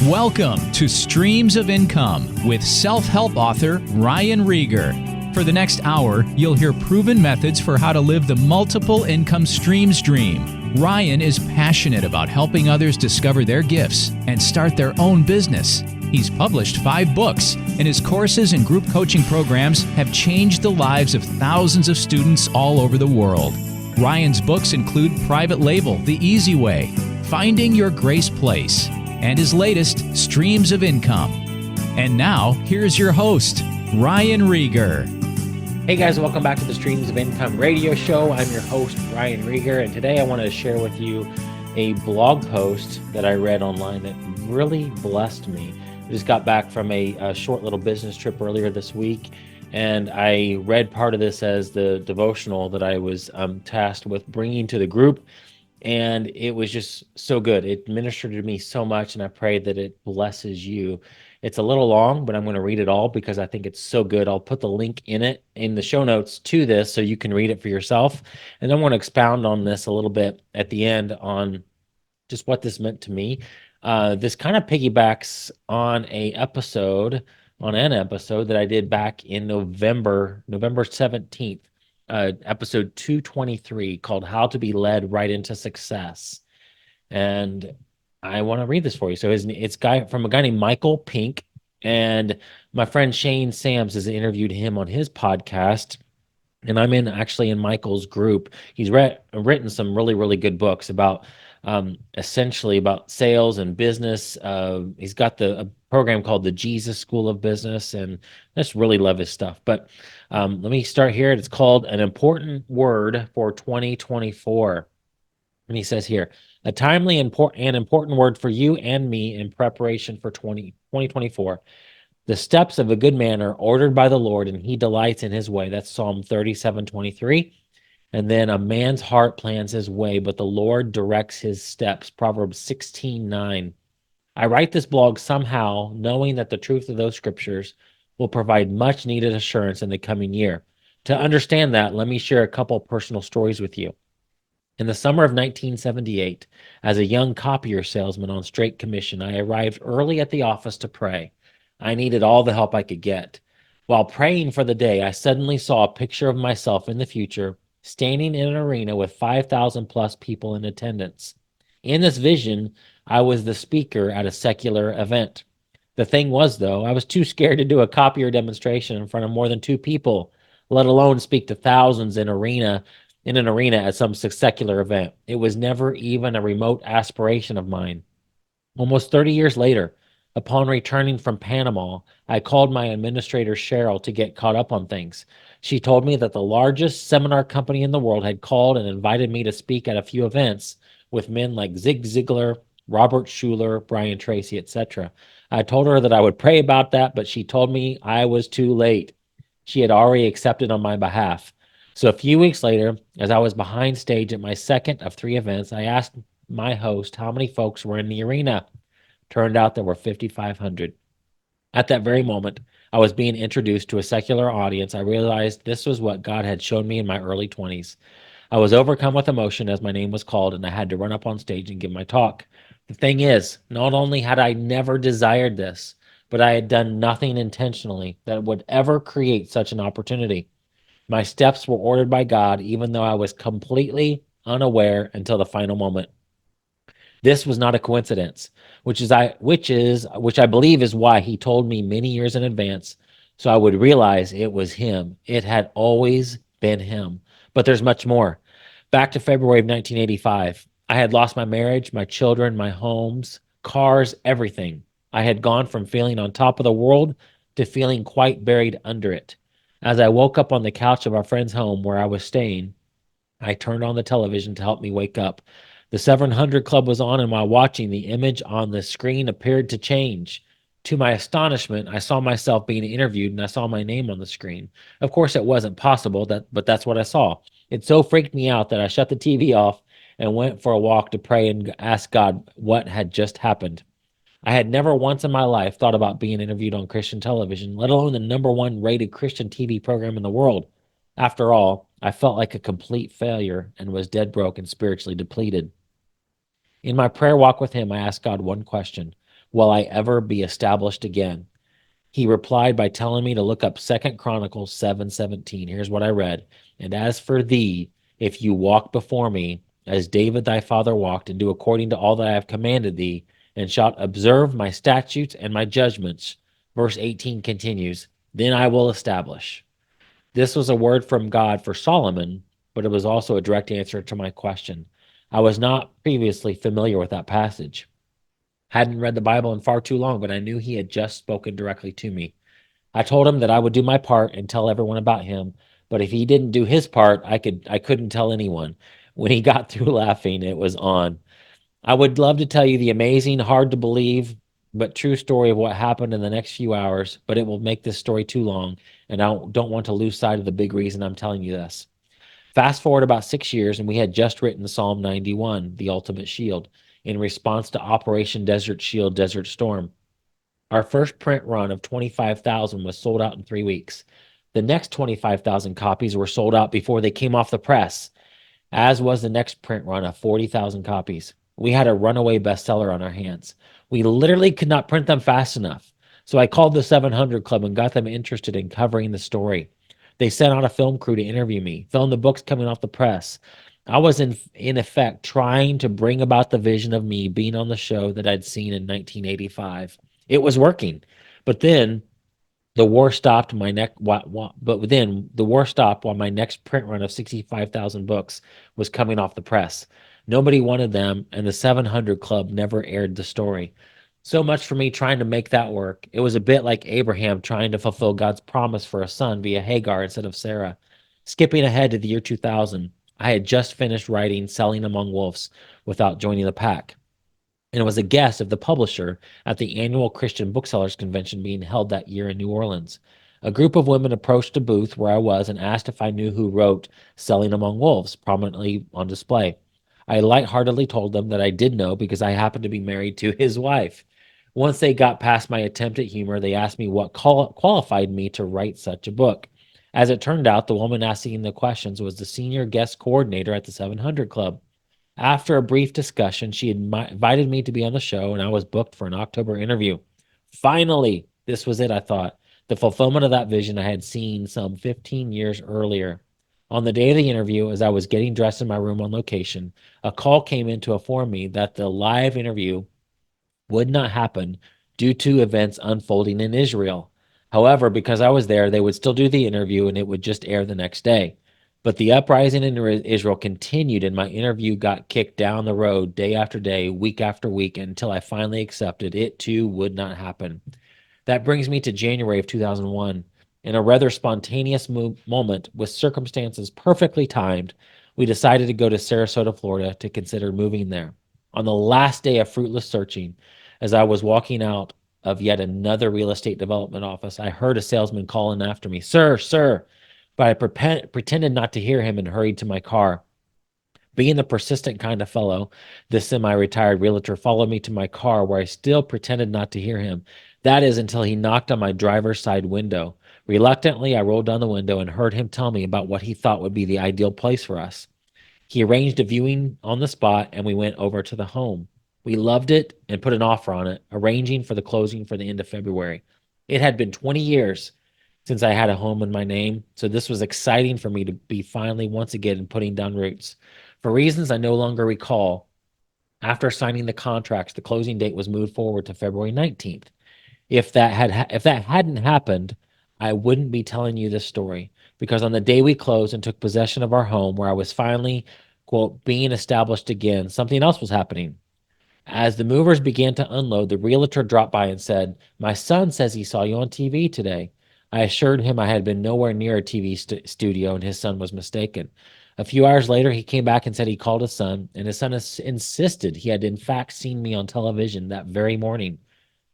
Welcome to Streams of Income with self-help author Ryan Rieger. For the next hour, you'll hear proven methods for how to live the multiple income streams dream. Ryan is passionate about helping others discover their gifts and start their own business. He's published 5 books, and his courses and group coaching programs have changed the lives of thousands of students all over the world. Ryan's books include Private Label, The Easy Way, Finding Your Grace Place, and his latest, Streams of Income. And now, here's your host, Ryan Rieger. Hey guys, welcome back to the Streams of Income radio show. I'm your host, Ryan Rieger, and today I want to share with you a blog post that I read online that really blessed me. I just got back from a short little business trip earlier this week, and I read part of this as the devotional that I was tasked with bringing to the group. And it was just so good. It ministered to me so much, and I pray that it blesses you. It's a little long, but I'm going to read it all because I think it's so good. I'll put the link in the show notes to this so you can read it for yourself. And I want to expound on this a little bit at the end on just what this meant to me. This kind of piggybacks on an episode that I did back in November 17th. Episode 223 called How to Be Led Right into Success. And I want to read this for you. So it's from a guy named Michael Pink, and my friend Shane Sams has interviewed him on his podcast. And I'm actually in Michael's group. He's written some really, really good books about essentially about sales and business. He's got a program called the Jesus School of Business, and I just really love his stuff. But let me start here. It's called An Important Word for 2024. And he says here, a timely and important word for you and me in preparation for 2024. The steps of a good man are ordered by the Lord, and he delights in his way. That's Psalm 37:23. And then a man's heart plans his way, but the Lord directs his steps. Proverbs 16:9. I write this blog somehow knowing that the truth of those scriptures will provide much needed assurance in the coming year. To understand that, let me share a couple personal stories with you. In the summer of 1978, as a young copier salesman on straight commission, I arrived early at the office to pray. I needed all the help I could get. While praying for the day, I suddenly saw a picture of myself in the future, standing in an arena with 5,000 plus people in attendance. In this vision, I was the speaker at a secular event. The thing was, though, I was too scared to do a copier demonstration in front of more than 2 people, let alone speak to thousands in an arena at some secular event. It was never even a remote aspiration of mine. Almost 30 years later, upon returning from Panama, I called my administrator, Cheryl, to get caught up on things. She told me that the largest seminar company in the world had called and invited me to speak at a few events with men like Zig Ziglar, Robert Schuller, Brian Tracy, etc. I told her that I would pray about that, but she told me I was too late. She had already accepted on my behalf. So a few weeks later, as I was behind stage at my second of 3 events, I asked my host how many folks were in the arena. Turned out there were 5,500. At that very moment, I was being introduced to a secular audience. I realized this was what God had shown me in my early 20s. I was overcome with emotion as my name was called, and I had to run up on stage and give my talk. The thing is, not only had I never desired this, but I had done nothing intentionally that would ever create such an opportunity. My steps were ordered by God, even though I was completely unaware until the final moment. This was not a coincidence, which I believe is why he told me many years in advance, so I would realize it was him. It had always been him. But there's much more. Back to February of 1985, I had lost my marriage, my children, my homes, cars, everything. I had gone from feeling on top of the world to feeling quite buried under it. As I woke up on the couch of our friend's home where I was staying, I turned on the television to help me wake up. The 700 Club was on, and while watching, the image on the screen appeared to change. To my astonishment, I saw myself being interviewed, and I saw my name on the screen. Of course, it wasn't possible, but that's what I saw. It so freaked me out that I shut the TV off and went for a walk to pray and ask God what had just happened. I had never once in my life thought about being interviewed on Christian television, let alone the #1 rated Christian TV program in the world. After all, I felt like a complete failure and was dead broke and spiritually depleted. In my prayer walk with him, I asked God one question. Will I ever be established again? He replied by telling me to look up Second Chronicles 7:17. Here's what I read. And as for thee, if you walk before me, as David thy father walked, and do according to all that I have commanded thee, and shalt observe my statutes and my judgments, verse 18 continues, then I will establish. This was a word from God for Solomon, but it was also a direct answer to my question. I was not previously familiar with that passage. Hadn't read the Bible in far too long, but I knew he had just spoken directly to me. I told him that I would do my part and tell everyone about him, but if he didn't do his part, I couldn't tell anyone. When he got through laughing, it was on. I would love to tell you the amazing, hard to believe, but true story of what happened in the next few hours, but it will make this story too long, and I don't want to lose sight of the big reason I'm telling you this. Fast forward about 6 years, and we had just written Psalm 91, the ultimate shield, in response to Operation Desert Shield, Desert Storm. Our first print run of 25,000 was sold out in 3 weeks. The next 25,000 copies were sold out before they came off the press, as was the next print run of 40,000 copies. We had a runaway bestseller on our hands. We literally could not print them fast enough. So I called the 700 Club and got them interested in covering the story. They sent out a film crew to interview me, filmed the books coming off the press. I was in effect trying to bring about the vision of me being on the show that I'd seen in 1985. It was working. But then the war stopped my neck. But then the war stopped while my next print run of 65,000 books was coming off the press. Nobody wanted them, and the 700 Club never aired the story. So much for me trying to make that work. It was a bit like Abraham trying to fulfill God's promise for a son via Hagar instead of Sarah. Skipping ahead to the year 2000, I had just finished writing Selling Among Wolves without joining the pack, and was a guest of the publisher at the annual Christian Booksellers Convention being held that year in New Orleans. A group of women approached a booth where I was and asked if I knew who wrote Selling Among Wolves, prominently on display. I lightheartedly told them that I did know because I happened to be married to his wife. Once they got past my attempt at humor, they asked me what qualified me to write such a book. As it turned out, the woman asking the questions was the senior guest coordinator at the 700 Club. After a brief discussion, she invited me to be on the show, and I was booked for an October interview. Finally, this was it, I thought. The fulfillment of that vision I had seen some 15 years earlier. On the day of the interview, as I was getting dressed in my room on location, a call came in to inform me that the live interview would not happen due to events unfolding in Israel. However, because I was there, they would still do the interview and it would just air the next day. But the uprising in Israel continued, and my interview got kicked down the road day after day, week after week, until I finally accepted it too would not happen. That brings me to January of 2001. In a rather spontaneous moment with circumstances perfectly timed, we decided to go to Sarasota, Florida to consider moving there. On the last day of fruitless searching, as I was walking out of yet another real estate development office, I heard a salesman calling after me, "Sir, sir." But I pretended not to hear him and hurried to my car. Being the persistent kind of fellow, this semi-retired realtor followed me to my car where I still pretended not to hear him. That is until he knocked on my driver's side window. Reluctantly, I rolled down the window and heard him tell me about what he thought would be the ideal place for us. He arranged a viewing on the spot, and we went over to the home. We loved it and put an offer on it, arranging for the closing for the end of February. It had been 20 years since I had a home in my name, so this was exciting for me to be finally once again putting down roots. For reasons I no longer recall, after signing the contracts, the closing date was moved forward to February 19th. If that hadn't happened, I wouldn't be telling you this story, because on the day we closed and took possession of our home, where I was finally, quote, being established again, something else was happening. As the movers began to unload, the realtor dropped by and said, "My son says he saw you on TV today." I assured him I had been nowhere near a TV studio, and his son was mistaken. A few hours later, he came back and said he called his son, and his son insisted he had in fact seen me on television that very morning.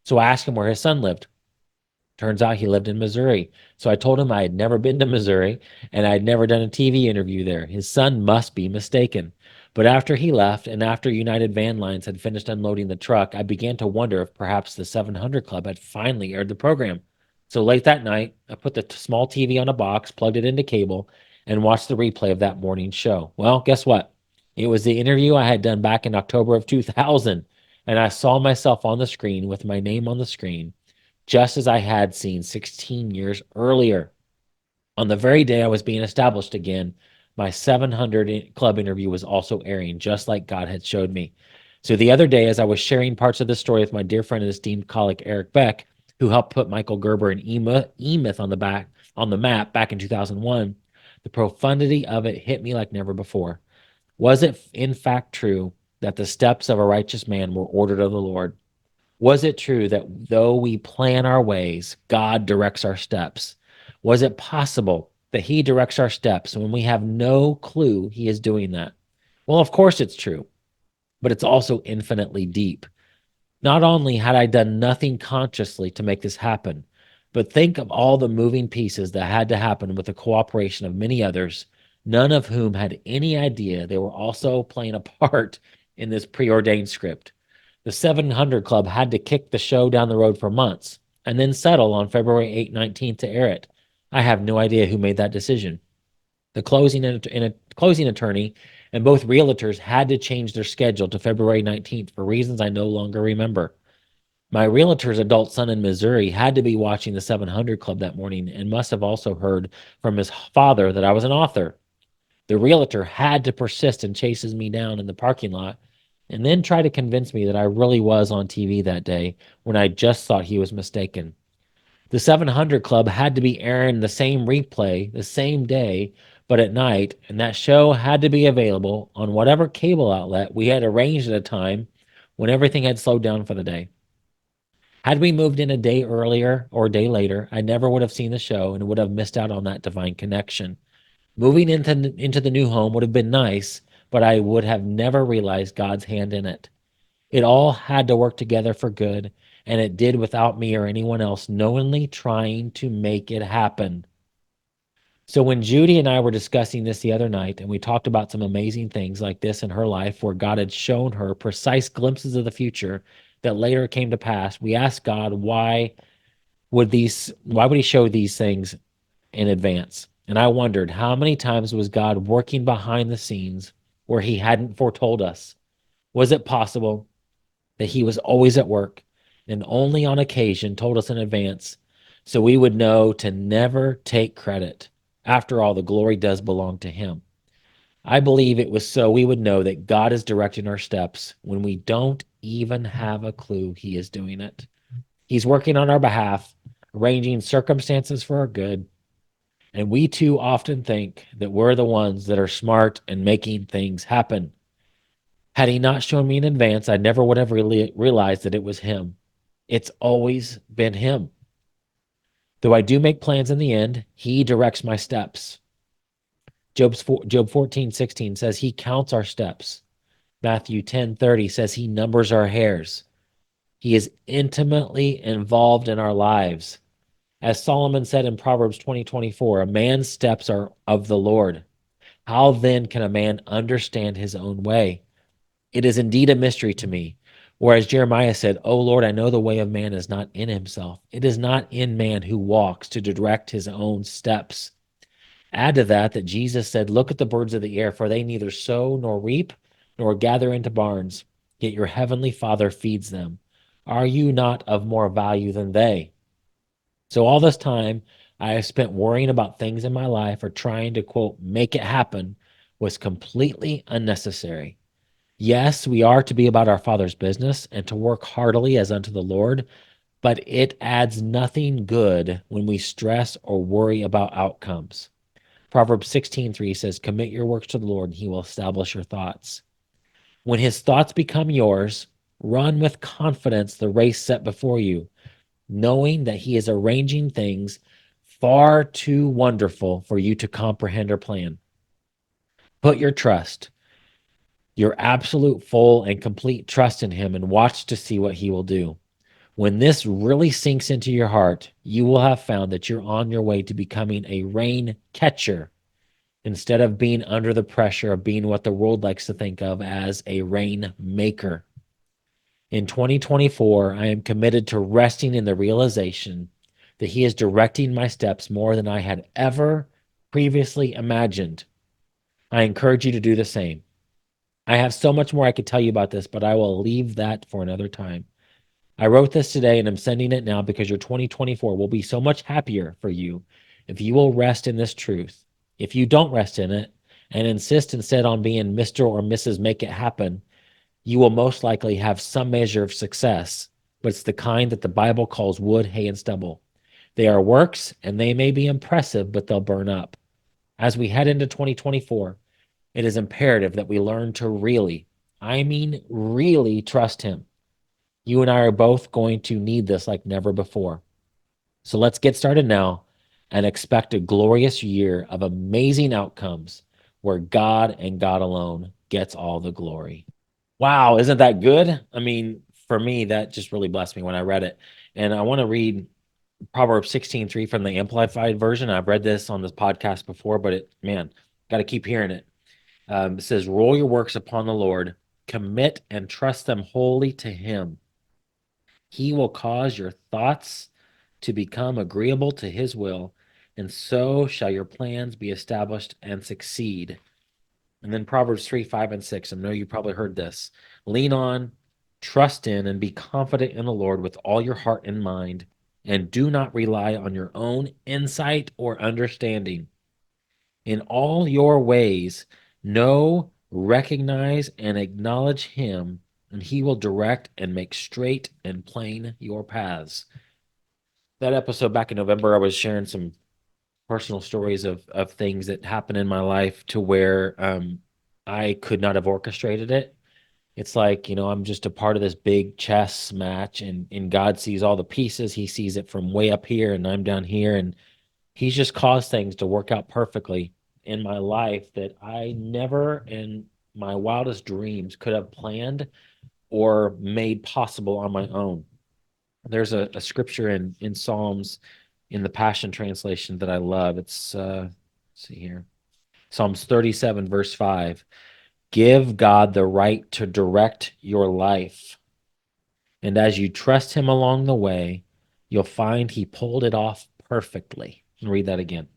So I asked him where his son lived. Turns out he lived in Missouri. So I told him I had never been to Missouri and I had never done a TV interview there. His son must be mistaken. But after he left and after United Van Lines had finished unloading the truck, I began to wonder if perhaps the 700 Club had finally aired the program. So late that night, I put the small TV on a box, plugged it into cable, and watched the replay of that morning's show. Well, guess what? It was the interview I had done back in October of 2000. and I saw myself on the screen with my name on the screen, just as I had seen 16 years earlier. On the very day I was being established again, my 700 Club interview was also airing, just like God had showed me. So the other day, as I was sharing parts of this story with my dear friend and esteemed colleague Eric Beck, who helped put Michael Gerber and E-Myth on the map back in 2001, the profundity of it hit me like never before. Was it in fact true that the steps of a righteous man were ordered of the Lord? Was it true that though we plan our ways, God directs our steps? Was it possible that He directs our steps when we have no clue He is doing that? Well, of course it's true, but it's also infinitely deep. Not only had I done nothing consciously to make this happen, but think of all the moving pieces that had to happen with the cooperation of many others, none of whom had any idea they were also playing a part in this preordained script. The 700 Club had to kick the show down the road for months and then settle on February 8, 19th to air it. I have no idea who made that decision. The closing attorney and both realtors had to change their schedule to February 19th for reasons I no longer remember. My realtor's adult son in Missouri had to be watching the 700 Club that morning and must have also heard from his father that I was an author. The realtor had to persist and chases me down in the parking lot and then try to convince me that I really was on TV that day when I just thought he was mistaken. The 700 Club had to be airing the same replay the same day, but at night, and that show had to be available on whatever cable outlet we had arranged at a time when everything had slowed down for the day. Had we moved in a day earlier or a day later, I never would have seen the show and would have missed out on that divine connection. Moving into the new home would have been nice, but I would have never realized God's hand in it. It all had to work together for good, and it did without me or anyone else knowingly trying to make it happen. So when Judy and I were discussing this the other night, and we talked about some amazing things like this in her life where God had shown her precise glimpses of the future that later came to pass, we asked God why would he show these things in advance? And I wondered how many times was God working behind the scenes where he hadn't foretold us? Was it possible that he was always at work and only on occasion told us in advance so we would know to never take credit? After all, the glory does belong to him. I believe it was so we would know that God is directing our steps when we don't even have a clue he is doing it. He's working on our behalf, arranging circumstances for our good, and we too often think that we're the ones that are smart and making things happen. Had he not shown me in advance, I never would have really realized that it was him. It's always been him. Though I do make plans in the end, he directs my steps. Job 14:16 says he counts our steps. Matthew 10:30 says he numbers our hairs. He is intimately involved in our lives. As Solomon said in Proverbs 20:24, a man's steps are of the Lord. How then can a man understand his own way? It is indeed a mystery to me. Whereas Jeremiah said, O Lord, I know the way of man is not in himself. It is not in man who walks to direct his own steps. Add to that Jesus said, look at the birds of the air, for they neither sow nor reap nor gather into barns, yet your heavenly Father feeds them. Are you not of more value than they? So all this time I have spent worrying about things in my life or trying to, quote, make it happen was completely unnecessary. Yes, we are to be about our Father's business and to work heartily as unto the Lord, but it adds nothing good when we stress or worry about outcomes. Proverbs 16:3 says, commit your works to the Lord and he will establish your thoughts. When his thoughts become yours, run with confidence the race set before you, knowing that he is arranging things far too wonderful for you to comprehend or plan. Put your trust, your absolute full and complete trust in him, and watch to see what he will do. When this really sinks into your heart, you will have found that you're on your way to becoming a rain catcher instead of being under the pressure of being what the world likes to think of as a rain maker. In 2024, I am committed to resting in the realization that he is directing my steps more than I had ever previously imagined. I encourage you to do the same. I have so much more I could tell you about this, but I will leave that for another time. I wrote this today and I'm sending it now because your 2024 will be so much happier for you if you will rest in this truth. If you don't rest in it and insist instead on being Mr. or Mrs. Make It Happen, you will most likely have some measure of success, but it's the kind that the Bible calls wood, hay, and stubble. They are works and they may be impressive, but they'll burn up. As we head into 2024, it is imperative that we learn to really, I mean, really trust Him. You and I are both going to need this like never before. So let's get started now and expect a glorious year of amazing outcomes where God and God alone gets all the glory. Wow, isn't that good? I mean, for me, that just really blessed me when I read it. And I want to read Proverbs 16:3 from the Amplified version. I've read this on this podcast before, but man, got to keep hearing it. It says, roll your works upon the Lord, commit and trust them wholly to Him. He will cause your thoughts to become agreeable to His will, and so shall your plans be established and succeed. And then Proverbs 3, 5, and 6. I know you probably heard this. Lean on, trust in, and be confident in the Lord with all your heart and mind, and do not rely on your own insight or understanding. In all your ways, know, recognize, and acknowledge Him, and He will direct and make straight and plain your paths. That episode back in November, I was sharing some personal stories of things that happened in my life to where I could not have orchestrated it. It's like, I'm just a part of this big chess match, and God sees all the pieces. He sees it from way up here, and I'm down here, and He's just caused things to work out perfectly in my life that I never in my wildest dreams could have planned or made possible on my own. There's a scripture in Psalms in the Passion Translation that I love. It's let's see here. Psalms 37, verse 5. Give God the right to direct your life. And as you trust Him along the way, you'll find He pulled it off perfectly. And read that again.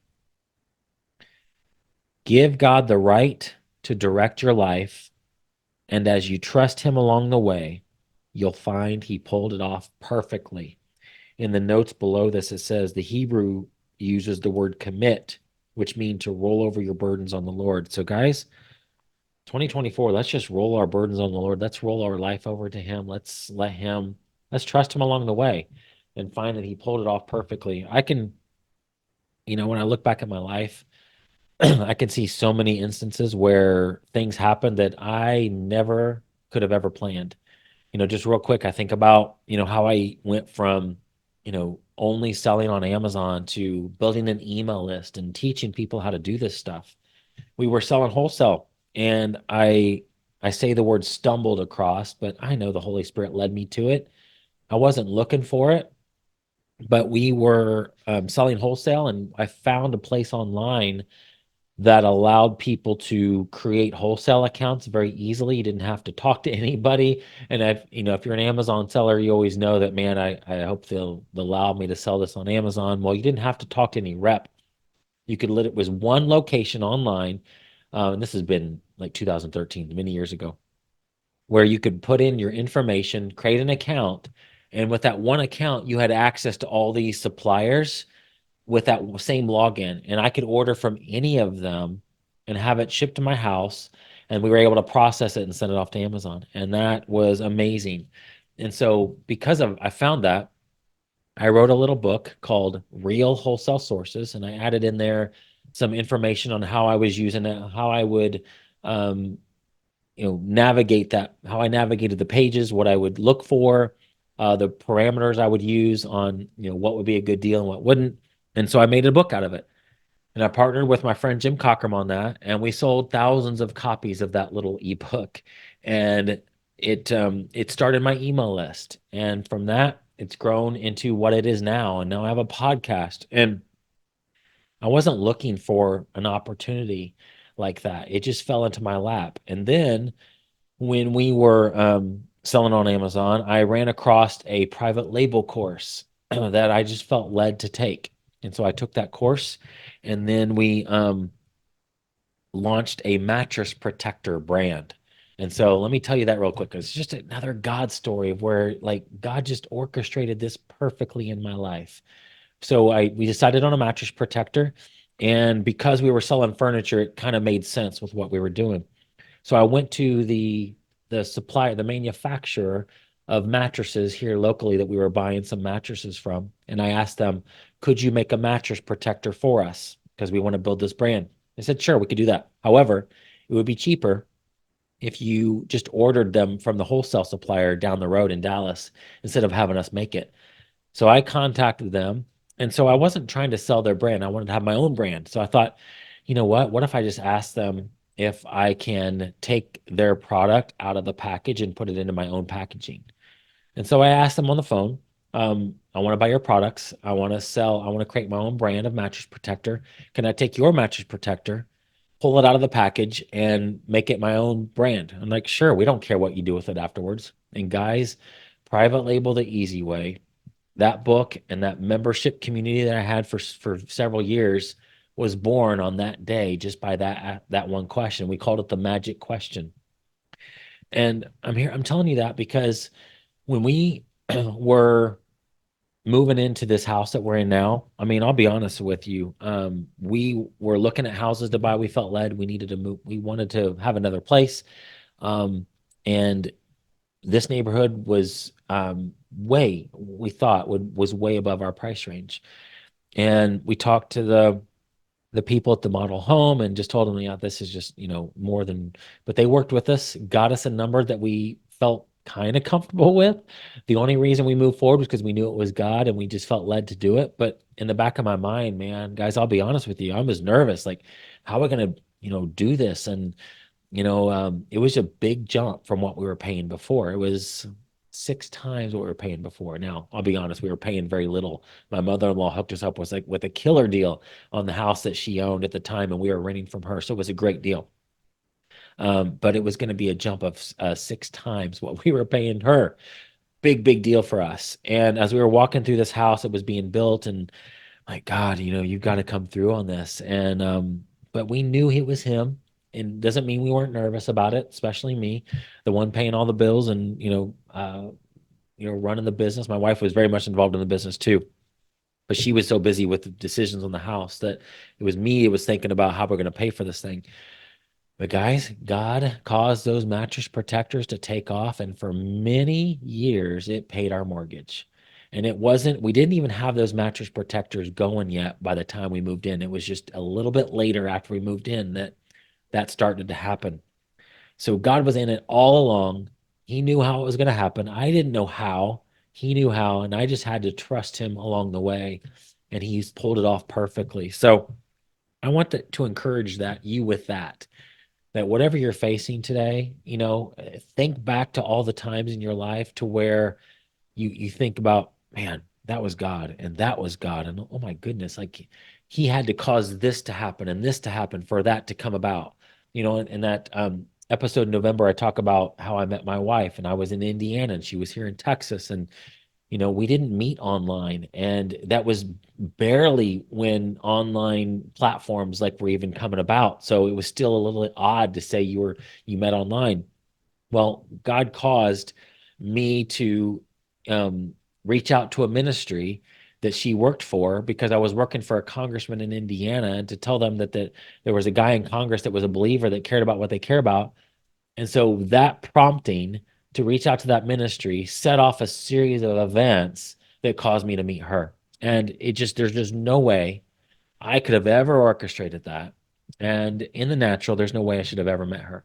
Give God the right to direct your life. And as you trust Him along the way, you'll find He pulled it off perfectly. In the notes below this, it says the Hebrew uses the word commit, which means to roll over your burdens on the Lord. So, guys, 2024, let's just roll our burdens on the Lord. Let's roll our life over to Him. Let's trust Him along the way and find that He pulled it off perfectly. I can, when I look back at my life, I can see so many instances where things happen that I never could have ever planned. Just real quick, I think about, how I went from, only selling on Amazon to building an email list and teaching people how to do this stuff. We were selling wholesale, and I say the word stumbled across, but I know the Holy Spirit led me to it. I wasn't looking for it, but we were selling wholesale, and I found a place online that allowed people to create wholesale accounts very easily. You didn't have to talk to anybody. And if you're an Amazon seller, you always know that, man, I hope they'll allow me to sell this on Amazon. Well, you didn't have to talk to any rep. You could it was one location online. And this has been like 2013, many years ago, where you could put in your information, create an account. And with that one account, you had access to all these suppliers with that same login, and I could order from any of them and have it shipped to my house, and we were able to process it and send it off to Amazon, and that was amazing. And so because I found that, I wrote a little book called Real Wholesale Sources, and I added in there some information on how I was using it, how I would navigate that, how I navigated the pages, what I would look for, the parameters I would use on what would be a good deal and what wouldn't. And so I made a book out of it. And I partnered with my friend Jim Cockrum on that, and we sold thousands of copies of that little ebook. And it started my email list. And from that, it's grown into what it is now. And now I have a podcast. And I wasn't looking for an opportunity like that. It just fell into my lap. And then when we were selling on Amazon, I ran across a private label course that I just felt led to take. And so I took that course, and then we launched a mattress protector brand. And so let me tell you that real quick. It's just another God story of where like God just orchestrated this perfectly in my life. So we decided on a mattress protector, and because we were selling furniture, it kind of made sense with what we were doing. So I went to the supplier, the manufacturer of mattresses here locally that we were buying some mattresses from, and I asked them, "Could you make a mattress protector for us? Because we want to build this brand." They said, "Sure, we could do that. However, it would be cheaper if you just ordered them from the wholesale supplier down the road in Dallas instead of having us make it." So I contacted them. And so I wasn't trying to sell their brand. I wanted to have my own brand. So I thought, you know what? What if I just ask them if I can take their product out of the package and put it into my own packaging? And so I asked them on the phone, I want to buy your products. I want to create my own brand of mattress protector. Can I take your mattress protector, pull it out of the package, and make it my own brand? I'm like, sure, we don't care what you do with it afterwards. And guys, Private Label the Easy Way, that book and that membership community that I had for several years was born on that day just by that one question. We called it the magic question. And I'm telling you that because when we were moving into this house that we're in now, I mean, I'll be honest with you. We were looking at houses to buy. We felt led. We needed to move. We wanted to have another place. And this neighborhood was we thought was way above our price range. And we talked to the people at the model home and just told them, yeah, this is just, more than, but they worked with us, got us a number that we felt kind of comfortable with. The only reason we moved forward was because we knew it was God and we just felt led to do it. But in the back of my mind, man, guys, I'll be honest with you, I was nervous. Like, how are we going to, do this? And it was a big jump from what we were paying before. It was 6 times what we were paying before. Now, I'll be honest, we were paying very little. My mother-in-law hooked us up with a killer deal on the house that she owned at the time, and we were renting from her. So it was a great deal. But it was going to be a jump of 6 times what we were paying her. Big deal for us. And as we were walking through this house, it was being built, and my God, you've got to come through on this. And but we knew it was him. And doesn't mean we weren't nervous about it, especially me, the one paying all the bills and running the business. My wife was very much involved in the business too, but she was so busy with the decisions on the house that it was me. It was thinking about how we're going to pay for this thing. But guys, God caused those mattress protectors to take off, and for many years, it paid our mortgage. And we didn't even have those mattress protectors going yet by the time we moved in. It was just a little bit later after we moved in that started to happen. So God was in it all along. He knew how it was going to happen. I didn't know how. He knew how, and I just had to trust him along the way, and he's pulled it off perfectly. So I want to encourage you with that whatever you're facing today, think back to all the times in your life to where you think about, man, that was God and that was God. And oh my goodness, like he had to cause this to happen and this to happen for that to come about. In that episode in November, I talk about how I met my wife, and I was in Indiana and she was here in Texas. And we didn't meet online, and that was barely when online platforms like were even coming about. So it was still a little odd to say you met online. Well, God caused me to reach out to a ministry that she worked for, because I was working for a congressman in Indiana, and to tell them that there was a guy in Congress that was a believer that cared about what they care about. And so that prompting to reach out to that ministry set off a series of events that caused me to meet her. And there's just no way I could have ever orchestrated that. And in the natural, there's no way I should have ever met her.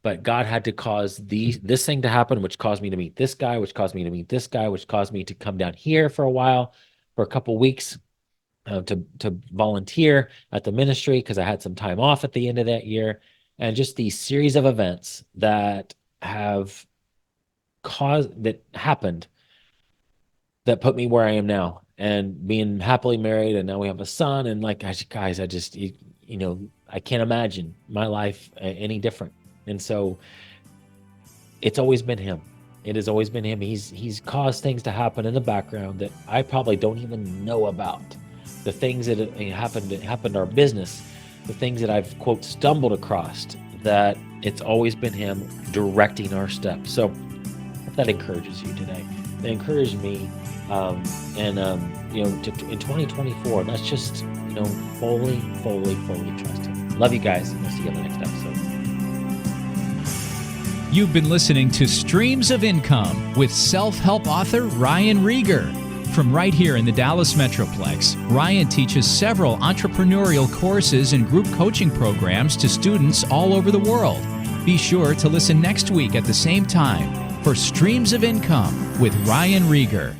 But God had to cause this thing to happen, which caused me to meet this guy, which caused me to meet this guy, which caused me to come down here for a while, for a couple weeks, to volunteer at the ministry because I had some time off at the end of that year. And just these series of events that happened that put me where I am now, and being happily married, and now we have a son. And like, guys, I just, I can't imagine my life any different. And so it's always been him. It has always been him. He's caused things to happen in the background that I probably don't even know about. The things that happened to our business, the things that I've, quote, stumbled across that It's always been Him directing our steps. So if that encourages you today, that encouraged me. In 2024, let's just, fully trust Him. Love you guys. We'll see you on the next episode. You've been listening to Streams of Income with self-help author Ryan Rieger. From right here in the Dallas Metroplex, Ryan teaches several entrepreneurial courses and group coaching programs to students all over the world. Be sure to listen next week at the same time for Streams of Income with Ryan Rieger.